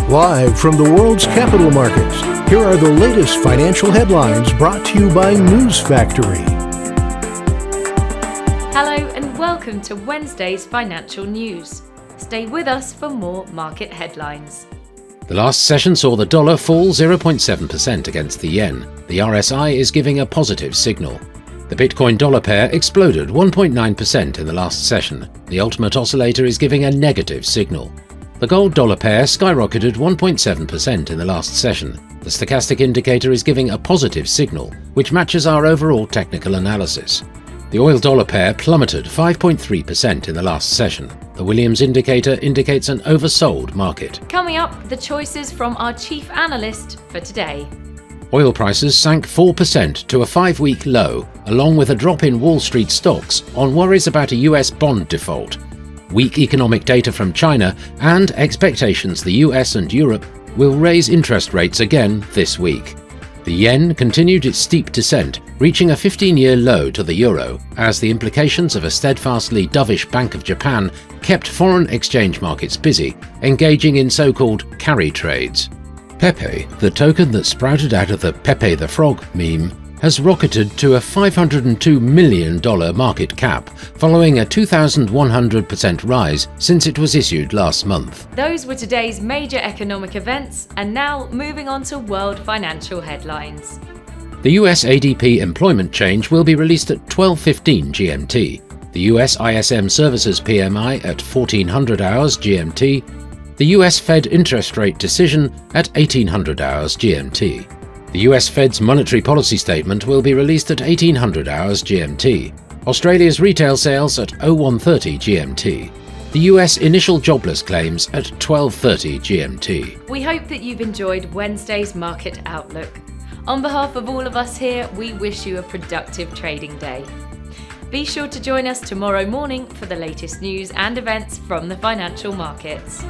Live from the world's capital markets, here are the latest financial headlines brought to you by News Factory. Hello and welcome to Wednesday's financial news. Stay with us for more market headlines. The last session saw the dollar fall 0.7% against the yen. The RSI is giving a positive signal. The Bitcoin-dollar pair exploded 1.9% in the last session. The ultimate oscillator is giving a negative signal. The gold-dollar pair skyrocketed 1.7% in the last session. The stochastic indicator is giving a positive signal, which matches our overall technical analysis. The oil-dollar pair plummeted 5.3% in the last session. The Williams indicator indicates an oversold market. Coming up, the choices from our chief analyst for today. Oil prices sank 4% to a 5-week low, along with a drop in Wall Street stocks on worries about a US bond default. Weak economic data from China and expectations the US and Europe will raise interest rates again this week. The yen continued its steep descent, reaching a 15-year low to the euro, as the implications of a steadfastly dovish Bank of Japan kept foreign exchange markets busy, engaging in so-called carry trades. Pepe, the token that sprouted out of the Pepe the Frog meme, has rocketed to a $502 million market cap, following a 2,100% rise since it was issued last month. Those were today's major economic events, and now moving on to world financial headlines. The US ADP employment change will be released at 12:15 GMT, the US ISM Services PMI at 1400 hours GMT, the US Fed interest rate decision at 1800 hours GMT. The US Fed's monetary policy statement will be released at 1800 hours GMT. Australia's retail sales at 0130 GMT. The US initial jobless claims at 1230 GMT. We hope that you've enjoyed Wednesday's market outlook. On behalf of all of us here, we wish you a productive trading day. Be sure to join us tomorrow morning for the latest news and events from the financial markets.